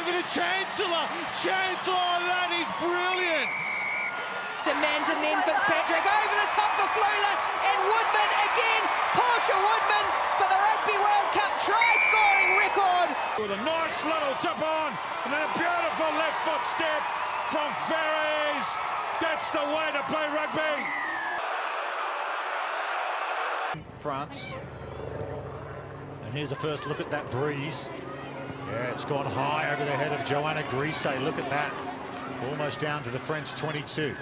over to Chancellor. Chancellor, that is brilliant. Demands and then Fitzpatrick over the top for Flula and Woodman again. Porsche Woodman for the Rugby World Cup try-scoring record. With a nice little tip on and then a beautiful left foot step from Ferries. That's the way to play rugby. France. And here's a first look at that breeze. Yeah, it's gone high over the head of Joanna Grisey. Look at that. Almost down to the French 22.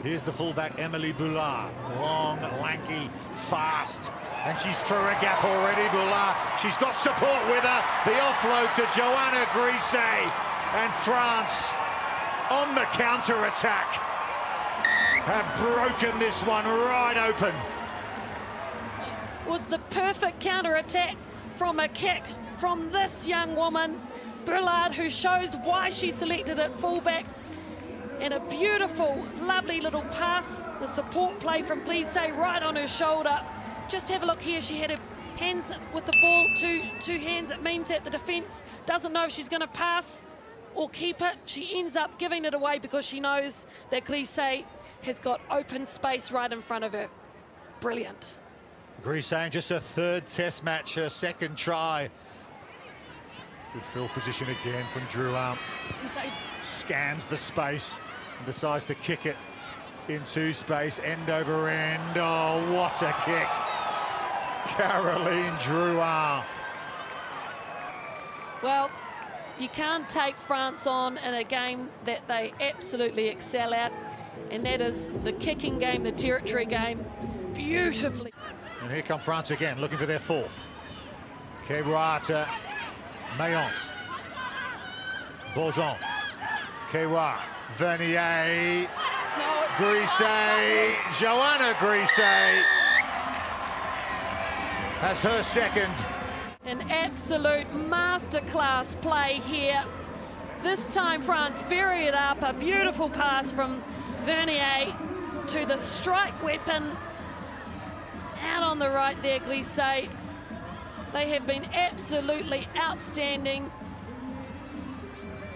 Here's the fullback, Emily Boulard. Long, lanky, fast. And she's through a gap already, Boulard. She's got support with her. The offload to Joanna Grisey. And France on the counter-attack have broken this one right open. Was the perfect counter-attack from a kick from this young woman, Bullard, who shows why she selected at fullback. And a beautiful, lovely little pass. The support play from Grisey right on her shoulder. Just have a look here. She had her hands with the ball, two hands. It means that the defence doesn't know if she's going to pass or keep it. She ends up giving it away because she knows that Grisey has got open space right in front of her. Brilliant. Grisey, just her third test match, her second try. Good field position again from Drouin. Scans the space and decides to kick it into space, end over end. Oh, what a kick. Caroline Drouin. Well, you can't take France on in a game that they absolutely excel at, and that is the kicking game, the territory game, beautifully. And here come France again, looking for their fourth. Kewa to Mayence. Bourdon. Kewa. Vernier. Grisey. Joanna Grisey has her second. An absolute masterclass play here. This time France vary it up. A beautiful pass from Vernier to the strike weapon. Out on the right there, Grisey. They have been absolutely outstanding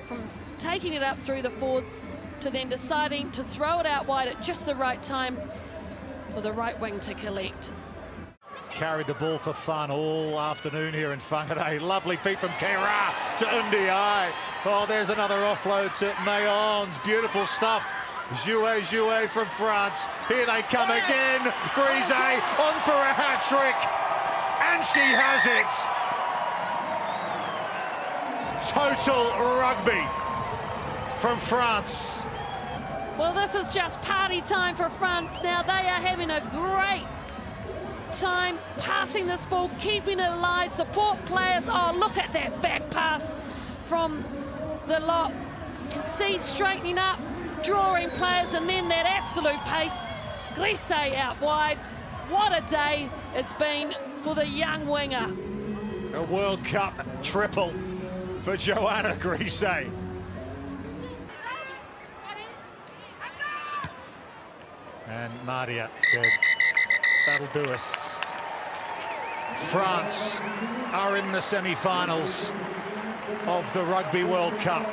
from taking it up through the forwards to then deciding to throw it out wide at just the right time for the right wing to collect. Carried the ball for fun all afternoon here in Whangarei. Lovely feet from Keira to Ndiaye. Oh, there's another offload to Mayence. Beautiful stuff. Jouet from France. Here they come again. Grisey on for a hat-trick. And she has it. Total rugby from France. Well, this is just party time for France now. They are having a great time passing this ball, keeping it alive. Support players. Oh, look at that back pass from the lot. And see straightening up, drawing players, and then that absolute pace. Grisey out wide. What a day it's been for the young winger. A World Cup triple for Joanna Grisey. And Maria said, that'll do us. France are in the semi-finals of the Rugby World Cup.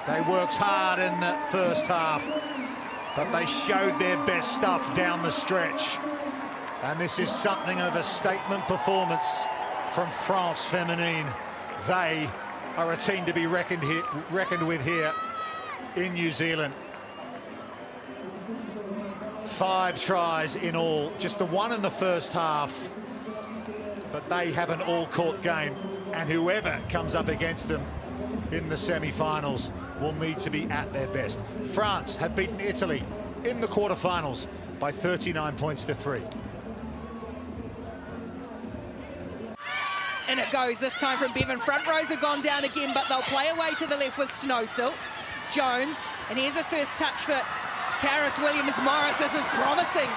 They worked hard in the first half, but they showed their best stuff down the stretch. And this is something of a statement performance from France Feminine. They are a team to be reckoned with here in New Zealand. 5 tries in all, just the one in the first half. But they have an all-court game, and whoever comes up against them in the semi-finals will need to be at their best. France have beaten Italy in the quarterfinals by 39 points to 3. And it goes this time from Bevan. Front rows have gone down again, but they'll play away to the left with Snowsill. Jones, and here's a first touch for Karis Williams-Morris. This is promising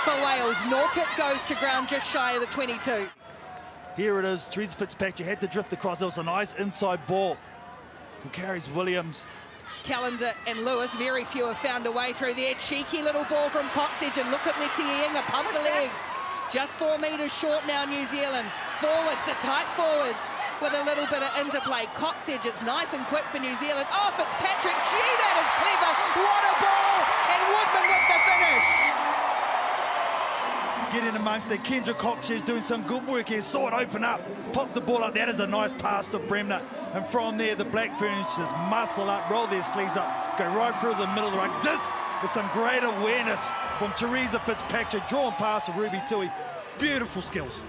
for Wales. Norkett goes to ground just shy of the 22. Here it is, Teresa Fitzpatrick had to drift across. There was a nice inside ball from Karis Williams. Callender and Lewis, very few have found a way through there. Cheeky little ball from Kotsidge, and look at Metienga, pump the legs. Just 4 metres short now, New Zealand. forwards, the tight forwards, with a little bit of interplay. Cox edge, it's nice and quick for New Zealand. Oh, Fitzpatrick, gee, that is clever. What a ball! And Woodman with the finish. Get in amongst there. Kendra Cox is doing some good work here. Saw it open up, popped the ball up. That is a nice pass to Bremner. And from there, the Black Ferns just muscle up, roll their sleeves up, go right through the middle of the ruck. This is some great awareness from Teresa Fitzpatrick, drawn past to Ruby Tui. Beautiful skills.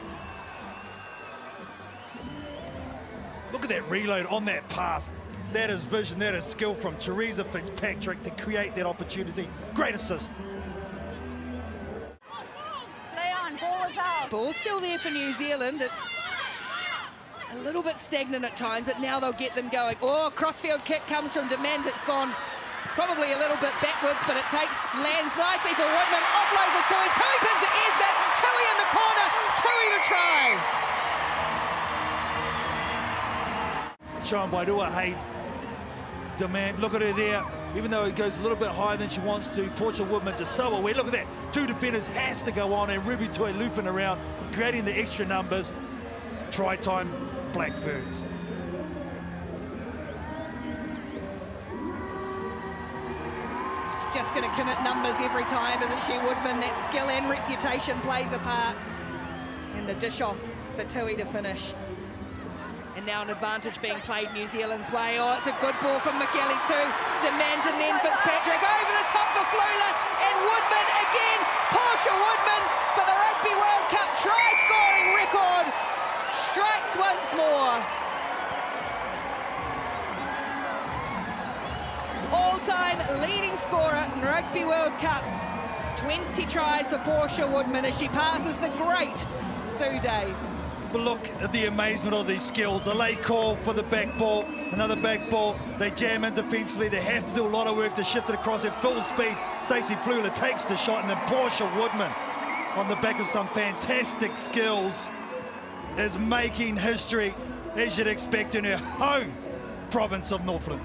Look at that reload on that pass. That is vision, that is skill from Teresa Fitzpatrick to create that opportunity. Great assist. Ball still there for New Zealand. It's a little bit stagnant at times, but now they'll get them going. Oh, crossfield kick comes from Demand. It's gone probably a little bit backwards, but it lands nicely for Woodman. Offload to Tui. Tui pins it, ears back. Tui in the corner. Tui to try. Shown by Ruahei. Demand, look at her there. Even though it goes a little bit higher than she wants to, Portia Woodman just so aware. Look at that. Two defenders has to go on, and Ruby Tui looping around, creating the extra numbers. Try time, Black Ferns. She's just going to commit numbers every time, isn't she, Woodman? That skill and reputation plays a part. And the dish off for Tui to finish. And now an advantage being played New Zealand's way. Oh, it's a good ball from McGilly too. Demand and then Fitzpatrick over the top for Flula. And Woodman again. Portia Woodman for the Rugby World Cup try-scoring record. Strikes once more. All-time leading scorer in Rugby World Cup. 20 tries for Portia Woodman as she passes the great Sue Day. But look at the amazement of these skills. A late call for the back ball, another back ball. They jam in defensively. They have to do a lot of work to shift it across at full speed. Stacey Flula takes the shot, and then Portia Woodman, on the back of some fantastic skills, is making history, as you'd expect, in her home province of Northland.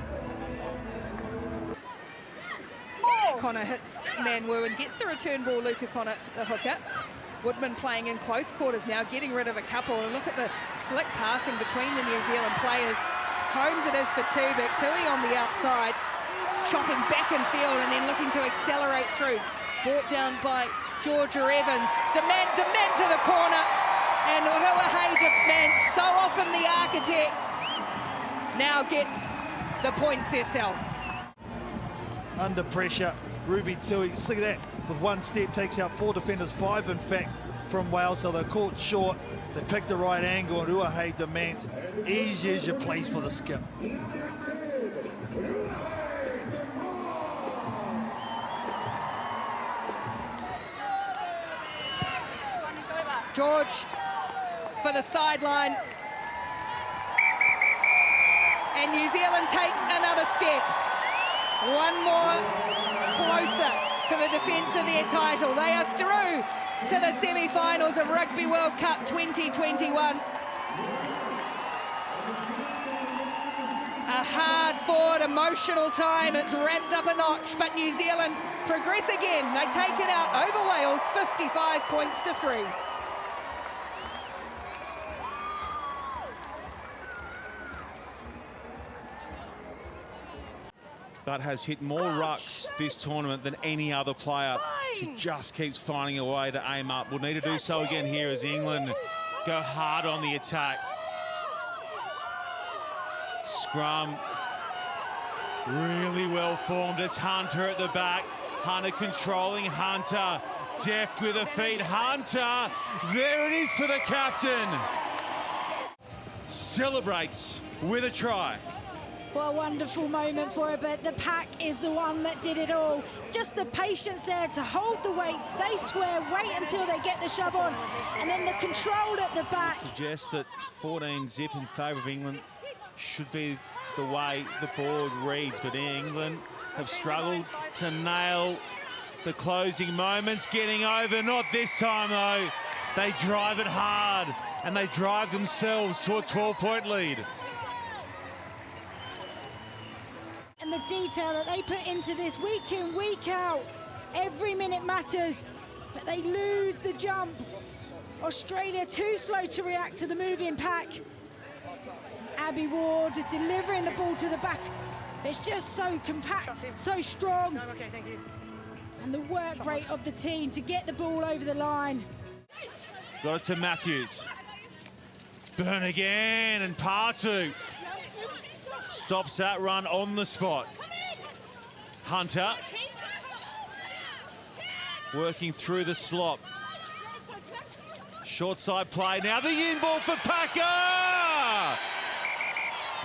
Connor hits Nanwu and gets the return ball, Luca Connor, the hooker. Woodman playing in close quarters now, getting rid of a couple. And look at the slick passing between the New Zealand players. Holmes it is for Tubik. Tui on the outside, chopping back in field and then looking to accelerate through. Brought down by Georgia Evans. Demand to the corner. And Ruahei Demand, so often the architect, now gets the points herself. Under pressure, Ruby Tui, just look at that. With one step, takes out four defenders, five in fact, from Wales. So they're caught short. They picked the right angle, and Ruahei Demand, easy as your place for the skip. George for the sideline. And New Zealand take another step. One more closer to the defence of their title. They are through to the semi-finals of Rugby World Cup 2021. A hard-fought, emotional time. It's ramped up a notch, but New Zealand progress again. They take it out over Wales, 55 points to 3. But has hit more rucks this tournament than any other player. She just keeps finding a way to aim up. We'll need to do so again here as England go hard on the attack. Scrum really well formed. It's Hunter at the back. Hunter controlling. Hunter deft with her feet. Hunter, there it is for the captain. Celebrates with a try. What a wonderful moment for her, but the pack is the one that did it all. Just the patience there to hold the weight, stay square, wait until they get the shove on, and then the control at the back. Suggests that 14 zip in favour of England should be the way the board reads, but England have struggled to nail the closing moments, getting over. Not this time though. They drive it hard and they drive themselves to a 12-point lead. And the detail that they put into this week in, week out, every minute matters, but they lose the jump. Australia too slow to react to the moving pack. Abby Ward delivering the ball to the back. It's just so compact, so strong. Okay, thank you. And the work rate of the team to get the ball over the line. Got it to Matthews. Burn again, and Partu stops that run on the spot. Hunter working through the slot. Short side play, now the in ball for Packer!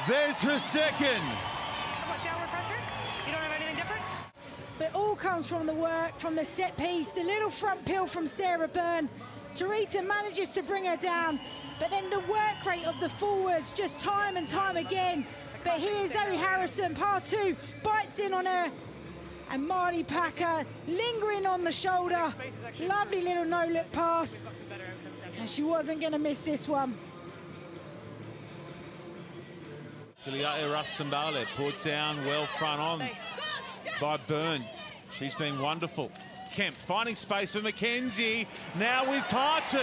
There's her second. What, downward pressure? You don't have anything different? But it all comes from the work, from the set piece, the little front peel from Sarah Byrne. Tarita manages to bring her down, but then the work rate of the forwards just time and time again. But here's Zoe Harrison, Partu bites in on her, and Marty Packer lingering on the shoulder. Lovely little no-look pass, and she wasn't going to miss this one. Rasambale put down well front on by Byrne. She's been wonderful. Kemp finding space for McKenzie, now with Partu.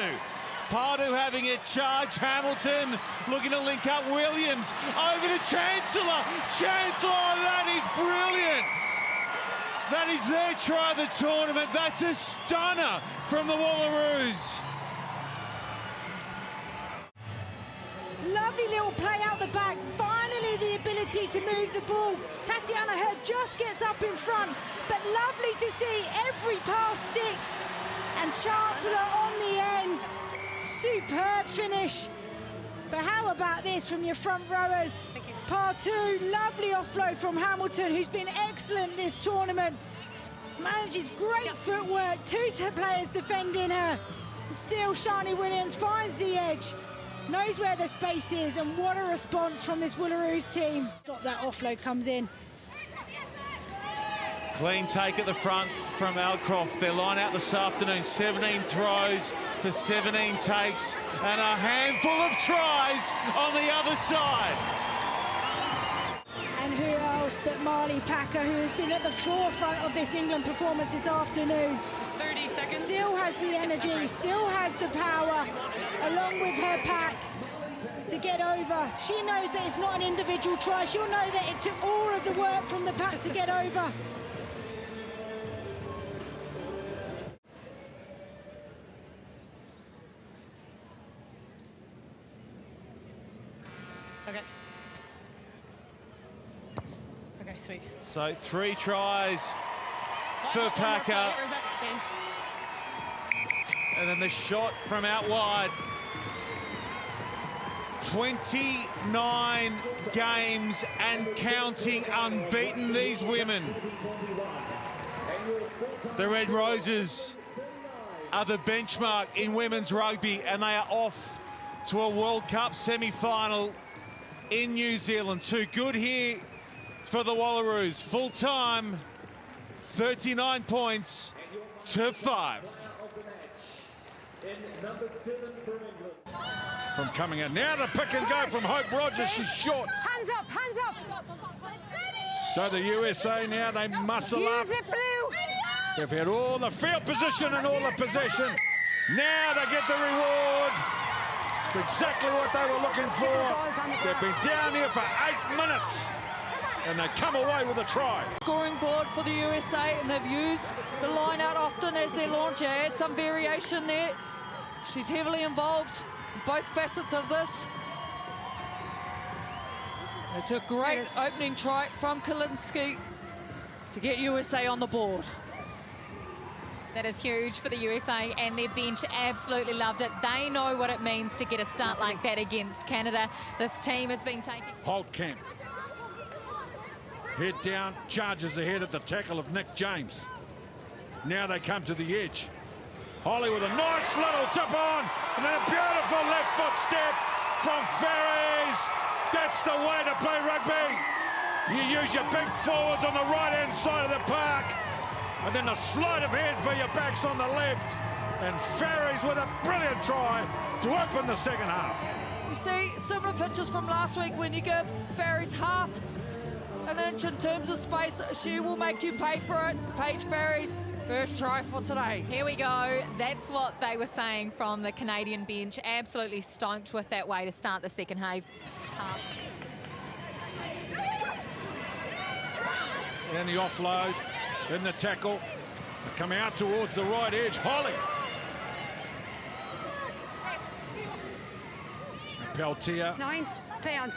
Partu having a charge, Hamilton looking to link up Williams, over to Chancellor. Chancellor, that is brilliant. That is their try of the tournament. That's a stunner from the Wallaroos. Lovely little play out the back. Finally the ability to move the ball. Tatiana Hurd just gets up in front, but lovely to see every pass stick. And Chancellor on the end. Superb finish. But how about this from your front rowers? Partu, lovely offload from Hamilton, who's been excellent this tournament. Manages great footwork, two players defending her. Still, Shani Williams finds the edge. Knows where the space is, and what a response from this Wallaroos team. That offload comes in. Clean take at the front from Alcroft. Their line out this afternoon, 17 throws for 17 takes, and a handful of tries on the other side. And who else but Marley Packer, who has been at the forefront of this England performance this afternoon. 30 seconds. Still has the energy, still has the power, along with her pack, to get over. She knows that it's not an individual try. She'll know that it took all of the work from the pack to get over. Okay. Okay, sweet. So 3 tries for Packer. And then the shot from out wide. 29 games and counting unbeaten, these women. The Red Roses are the benchmark in women's rugby, and they are off to a World Cup semi-final in New Zealand. Too good here for the Wallaroos. Full time, 39 points to 5. From coming in. Now the pick and go from Hope Rogers. She's short. Hands up, hands up. So the USA now, they muscle up. Use it, Blue. They've had all the field position and all the possession. Now they get the reward. Exactly what they were looking for. They've been down here for 8 minutes. And they come away with a try. Scoring board for the USA, and they've used the line out often as their launcher. Add some variation there. She's heavily involved in both facets of this. It's a great opening try from Kalinski to get USA on the board. That is huge for the USA, and their bench absolutely loved it. They know what it means to get a start like that against Canada. This team has been taking... Holtkamp. Head down, charges ahead at the tackle of Nick James. Now they come to the edge. Holly with a nice little tip on, and then a beautiful left foot step from Ferries. That's the way to play rugby. You use your big forwards on the right-hand side of the park, and then a sleight of hand for your backs on the left. And Ferries with a brilliant try to open the second half. You see similar pictures from last week when you give Ferries half an inch in terms of space, she will make you pay for it. Paige Ferries First try for today. Here we go. That's what they were saying from the Canadian bench. Absolutely stoked with that way to start the second half. And the offload, in the tackle. Coming out towards the right edge, Holly. Peltier. 9, play on.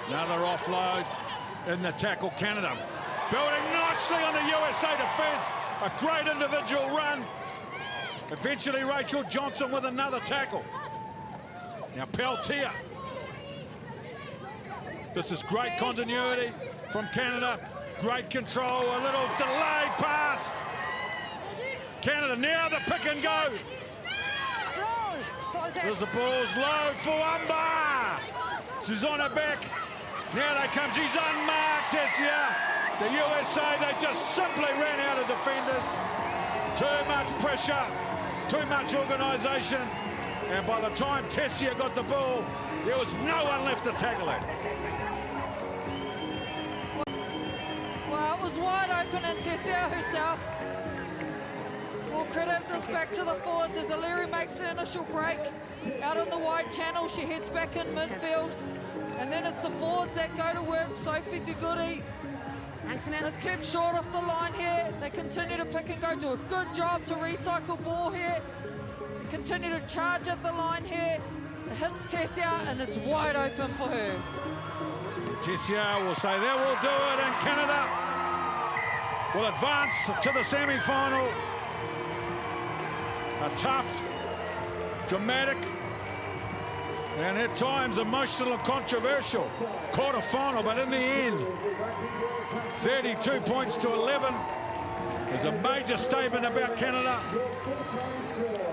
Another offload in the tackle, Canada. Building nicely on the USA defence. A great individual run. Eventually Rachel Johnson with another tackle. Now Peltier. This is great continuity from Canada. Great control, a little delayed pass. Canada now the pick and go. There's the ball's low for Umba. She's on her back. Now they come, she's unmarked, Tessia. The USA, they just simply ran out of defenders. Too much pressure, too much organisation. And by the time Tessia got the ball, there was no one left to tackle it. Well, it was wide open and Tessia herself. We'll credit this back to the forwards as O'Leary makes the initial break. Out on the wide channel, she heads back in midfield. And then it's the forwards that go to work. Sophie DeGoody has kept short off the line here. They continue to pick and go, do a good job to recycle ball here. Continue to charge at the line here. It hits Tessia and it's wide open for her. Tessia will say that will do it, and Canada will advance to the semi-final. A tough, dramatic, and at times emotional and controversial quarter-final, but in the end, 32 points to 11 is a major statement about Canada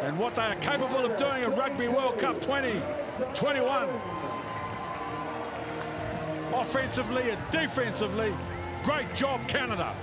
and what they are capable of doing at Rugby World Cup 2021. Offensively and defensively, great job, Canada.